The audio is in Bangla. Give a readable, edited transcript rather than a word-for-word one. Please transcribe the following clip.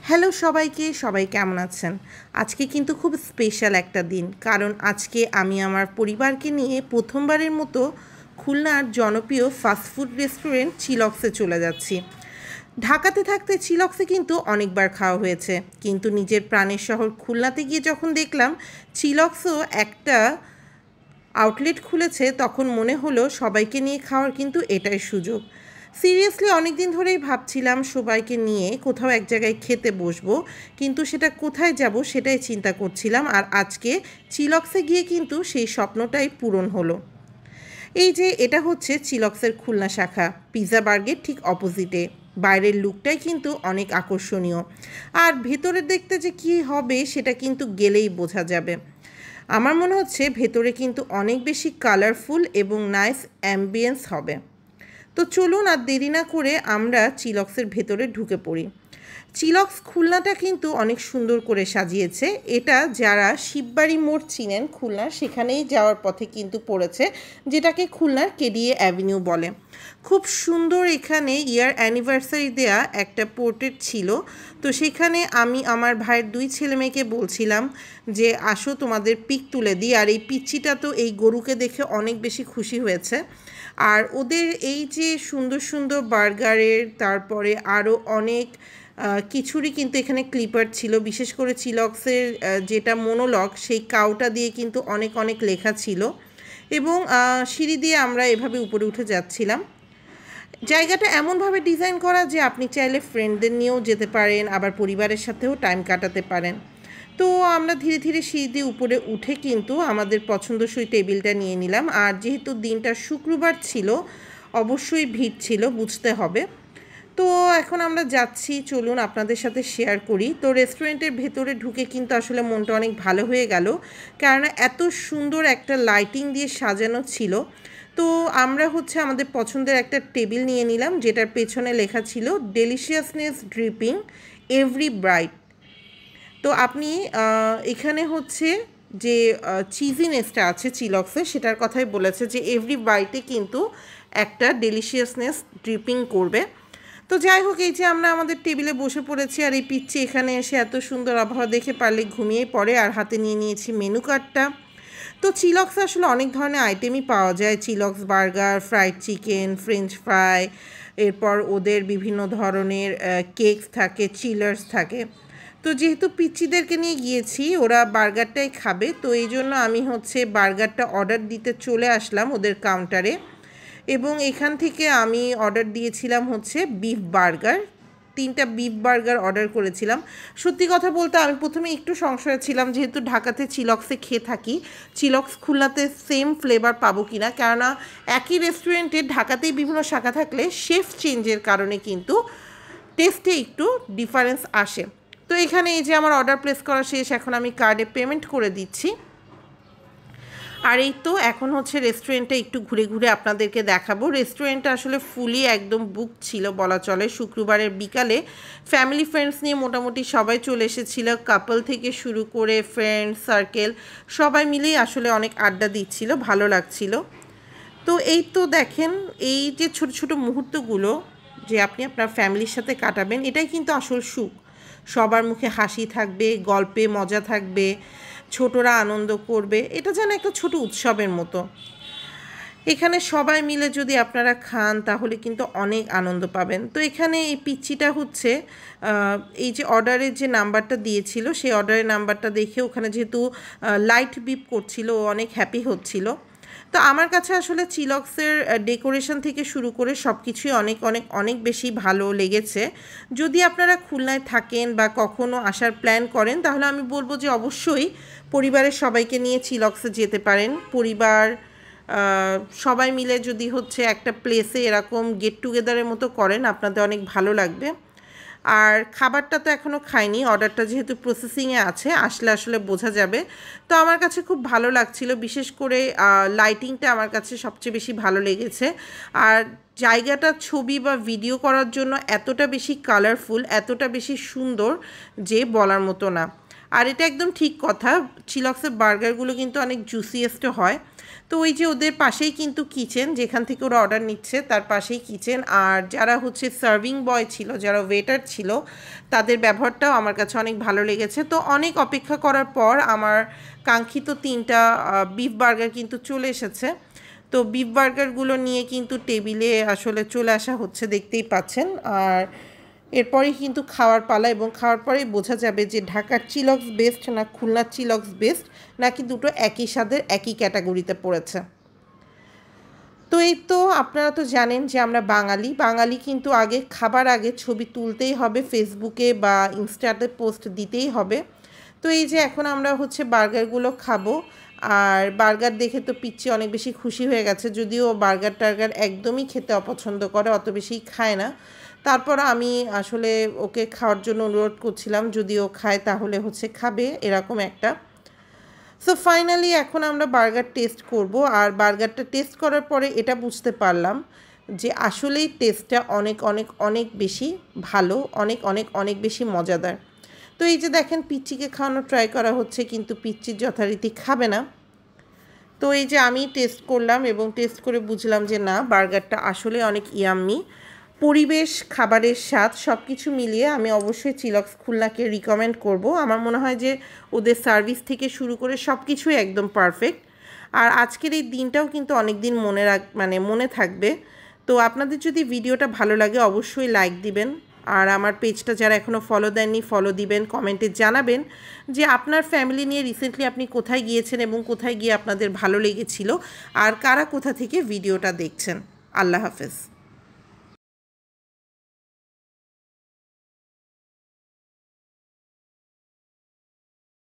হ্যালো সবাইকে, সবাই কেমন আছেন? আজকে কিন্তু খুব স্পেশাল একটা দিন, কারণ আজকে আমি আমার পরিবারকে নিয়ে প্রথমবারের মতো খুলনার জনপ্রিয় ফাস্টফুড রেস্টুরেন্ট চিলক্সে চলে যাচ্ছি। ঢাকাতে থাকতে চিলক্সে কিন্তু অনেকবার খাওয়া হয়েছে, কিন্তু নিজের প্রাণের শহর খুলনাতে গিয়ে যখন দেখলাম চিলক্সও একটা আউটলেট খুলেছে, তখন মনে হলো সবাইকে নিয়ে খাওয়ার কিন্তু এটাই সুযোগ। সিরিয়াসলি অনেক দিন ধরেই ভাবছিলাম সবাইকে নিয়ে কোথাও এক জায়গায় খেতে বসবো, কিন্তু সেটা কোথায় যাব সেটাই চিন্তা করছিলাম। আর আজকে চিলক্সে গিয়ে কিন্তু সেই স্বপ্নটাই পূরণ হলো। এই যে এটা হচ্ছে চিলক্সের খুলনা শাখা, পিৎজা বার্গের ঠিক অপোজিটে। বাইরের লুকটাই কিন্তু অনেক আকর্ষণীয়, আর ভেতরে দেখতে যে কী হবে সেটা কিন্তু গেলেই বোঝা যাবে। আমার মনে হচ্ছে ভেতরে কিন্তু অনেক বেশি কালারফুল এবং নাইস অ্যাম্বিয়েন্স হবে। তো চলুন আর দেরি না করে আমরা চিলক্সের ভেতরে ঢুকে পড়ি। চিলক্স খুলনাটা কিন্তু অনেক সুন্দর করে সাজিয়েছে। এটা যারা শিববাড়ি মোড় চিনেন খুলনার, সেখানেই যাওয়ার পথে কিন্তু পড়েছে, যেটাকে খুলনার কেডিএ অ্যাভিনিউ বলে। খুব সুন্দর এখানে ইয়ার অ্যানিভার্সারি দেয়া একটা পোর্ট্রেট ছিল। তো সেখানে আমি আমার ভাইয়ের 2 ছেলে মেয়েকে বলছিলাম যে আসো তোমাদের পিক তুলে দিই। আর এই পিচ্চিটা তো এই গরুকে দেখে অনেক বেশি খুশি হয়েছে। আর ওদের এই যে সুন্দর সুন্দর বার্গারের, তারপরে আরও অনেক কিছুরই কিন্তু এখানে ক্লিপার ছিল। বিশেষ করে চিলক্সের যেটা মনোলগ, সেই কাউটা দিয়ে কিন্তু অনেক অনেক লেখা ছিল। এবং সিঁড়ি দিয়ে আমরা এভাবে উপরে উঠে যাচ্ছিলাম। জায়গাটা এমনভাবে ডিজাইন করা যে আপনি চাইলে ফ্রেন্ডদের নিয়েও যেতে পারেন, আবার পরিবারের সাথেও টাইম কাটাতে পারেন। তো আমরা ধীরে ধীরে সিঁড়ি দিয়ে উপরে উঠে কিন্তু আমাদের পছন্দসই টেবিলটা নিয়ে নিলাম। আর যেহেতু দিনটা শুক্রবার ছিল, অবশ্যই ভিড় ছিল, বুঝতে হবে। তো এখন আমরা যাচ্ছি, চলুন আপনাদের সাথে শেয়ার করি। তো রেস্টুরেন্টের ভেতরে ঢুকে কিন্তু আসলে মনটা অনেক ভালো হয়ে গেল, কারণ এত সুন্দর একটা লাইটিং দিয়ে সাজানো ছিল। তো আমরা হচ্ছে আমাদের পছন্দের একটা টেবিল নিয়ে নিলাম, যেটার পেছনে লেখা ছিল ডেলিশিয়াসনেস ড্রিপিং এভরি ব্রাইট। তো আপনি এখানে হচ্ছে যে চিজিনেসটা আছে চিলক্সে, সেটার কথাই বলেছে যে এভরি বাইটে কিন্তু একটা ডেলিশিয়াসনেস ড্রিপিং করবে। তো যাই হোক, এই যে আমরা আমাদের টেবিলে বসে পড়েছি, আর এই পিচ্ছি এখানে এসে এত সুন্দর আবহাওয়া দেখে পারলে ঘুমিয়েই পড়ে। আর হাতে নিয়ে নিয়েছি মেনু কার্ডটা। তো চিলক্সে আসলে অনেক ধরনের আইটেমই পাওয়া যায়। Chillox burger, fried chicken, French fry, এরপর ওদের বিভিন্ন ধরনের কেকস থাকে, চিলার্স থাকে। তো যেহেতু পিচ্চিদেরকে নিয়ে গিয়েছি, ওরা বার্গারটাই খাবে, তো এই জন্য আমি হচ্ছে বার্গারটা অর্ডার দিতে চলে আসলাম ওদের কাউন্টারে। এবং এখান থেকে আমি অর্ডার দিয়েছিলাম হচ্ছে বিফ বার্গার। 3টা বিফ বার্গার অর্ডার করেছিলাম। সত্যি কথা বলতে আমি প্রথমে একটু সংশয়ে ছিলাম, যেহেতু ঢাকাতে চিলক্সে খেয়ে থাকি, চিলক্স খুলনাতে সেম ফ্লেভার পাবো কি না। কেননা একই রেস্টুরেন্টে ঢাকাতেই বিভিন্ন শাখা থাকলে শেফ চেঞ্জের কারণে কিন্তু টেস্টে একটু ডিফারেন্স আসে। তো এখানে এই যে আমার অর্ডার প্লেস করা শেষ, এখন আমি কার্ডে পেমেন্ট করে দিচ্ছি। আর এই তো এখন হচ্ছে রেস্টুরেন্টে একটু ঘুরে ঘুরে আপনাদেরকে দেখাবো। রেস্টুরেন্টটা আসলে ফুলি একদম বুক ছিল বলা চলে। শুক্রবারের বিকালে ফ্যামিলি ফ্রেন্ডস নিয়ে মোটামুটি সবাই চলে এসেছিল, কাপল থেকে শুরু করে ফ্রেন্ড সার্কেল সবাই মিলেই আসলে অনেক আড্ডা দিচ্ছিল, ভালো লাগছিল। তো এই তো দেখেন, এই যে ছোট ছোট মুহূর্তগুলো যে আপনি আপনার ফ্যামিলির সাথে কাটাবেন, এটাই কিন্তু আসল সুখ। সবার মুখে হাসি থাকবে, গল্পে মজা থাকবে, ছোটরা আনন্দ করবে, এটা যেন একটা ছোট উৎসবের মতো। এখানে সবাই মিলে যদি আপনারা খান তাহলে কিন্তু অনেক আনন্দ পাবেন। তো এখানে এই পিচ্চিটা হচ্ছে এই যে অর্ডারের যে নাম্বারটা দিয়েছিল, সেই অর্ডারের নাম্বারটা দেখে ওখানে যেহেতু লাইট বিপ করছিল, ও অনেক হ্যাপি হচ্ছিল। তো আমার কাছে আসলে চিলক্সের ডেকোরেশন থেকে শুরু করে সব কিছুই অনেক অনেক অনেক বেশি ভালো লেগেছে। যদি আপনারা খুলনায় থাকেন বা কখনও আসার প্ল্যান করেন, তাহলে আমি বলবো যে অবশ্যই পরিবারের সবাইকে নিয়ে চিলক্সে যেতে পারেন। পরিবার সবাই মিলে যদি হচ্ছে একটা প্লেসে এরকম গেট টুগেদারের মতো করেন, আপনাদের অনেক ভালো লাগবে। আর খাবারটা তো এখনও খাইনি, অর্ডারটা যেহেতু প্রসেসিংয়ে আছে, আসলে আসলে বোঝা যাবে। তো আমার কাছে খুব ভালো লাগছিল, বিশেষ করে লাইটিংটা আমার কাছে সবচেয়ে বেশি ভালো লেগেছে। আর জায়গাটা ছবি বা ভিডিও করার জন্য এতটা বেশি কালারফুল, এতটা বেশি সুন্দর যে বলার মতো না। আর এটা একদম ঠিক কথা, চিলক্সের বার্গারগুলো কিন্তু অনেক জুসিয়েস্ট হয়। তো ওই যে ওদের পাশেই কিন্তু কিচেন, যেখান থেকে ওরা অর্ডার নিচ্ছে তার পাশেই কিচেন। আর যারা হচ্ছে সার্ভিং বয় ছিল, যারা ওয়েটার ছিল, তাদের ব্যবহারটাও আমার কাছে অনেক ভালো লেগেছে। তো অনেক অপেক্ষা করার পর আমার কাঙ্ক্ষিত 3টা বিফ বার্গার কিন্তু চলে এসেছে। তো বিফ বার্গারগুলো নিয়ে কিন্তু টেবিলে আসলে চলে আসা হচ্ছে, দেখতেই পাচ্ছেন। আর এরপরেই কিন্তু খাওয়ার পালা, এবং খাওয়ার পরেই বোঝা যাবে যে ঢাকার চিলক্স বেস্ট না খুলনার চিলক্স বেস্ট, নাকি দুটো একই স্বাদের একই ক্যাটাগরিতে পড়েছে। তো এই তো আপনারা তো জানেন যে আমরা বাঙালি কিন্তু খাবার আগে ছবি তুলতেই হবে, ফেসবুকে বা ইনস্টাতে পোস্ট দিতেই হবে। তো এই যে এখন আমরা হচ্ছে বার্গারগুলো খাবো। আর বার্গার দেখে তো পিচ্চি অনেক বেশি খুশি হয়ে গেছে, যদিও বার্গার টার্গার একদমই খেতে অপছন্দ করে, অত বেশি খায় না। তারপর আমি আসলে ওকে খাওয়ার জন্য অনুরোধ করছিলাম, যদি ও খায় তাহলে হচ্ছে খাবে, এরকম একটা। সো ফাইনালি এখন আমরা বার্গার টেস্ট করব। আর বার্গারটা টেস্ট করার পরে এটা বুঝতে পারলাম যে আসলেই টেস্টটা অনেক অনেক অনেক বেশি ভালো, অনেক অনেক অনেক বেশি মজাদার। তো এই যে দেখেন পিচ্চিকে খাওয়ানো ট্রাই করা হচ্ছে, কিন্তু পিচ্চির যথারীতি খাবে না। তো এই যে আমি টেস্ট করলাম এবং টেস্ট করে বুঝলাম যে না, বার্গারটা আসলে অনেক ইয়াম্মি। পরিবেশ, খাবারের স্বাদ সব কিছু মিলিয়ে আমি অবশ্যই চিলক্স খুলনাকে রিকমেন্ড করব। আমার মনে হয় যে ওদের সার্ভিস থেকে শুরু করে সব কিছুই একদম পারফেক্ট। আর আজকের এই দিনটাও কিন্তু অনেক দিন মনে থাকবে। তো আপনাদের যদি ভিডিওটা ভালো লাগে অবশ্যই লাইক দিবেন। আর আমার পেজটা যারা এখনও ফলো দেননি ফলো দিবেন, কমেন্টে জানাবেন যে আপনার ফ্যামিলি নিয়ে রিসেন্টলি আপনি কোথায় গিয়েছেন এবং কোথায় গিয়ে আপনাদের ভালো লেগেছিল, আর কারা কোথা থেকে ভিডিওটা দেখছেন। আল্লাহ হাফেজ।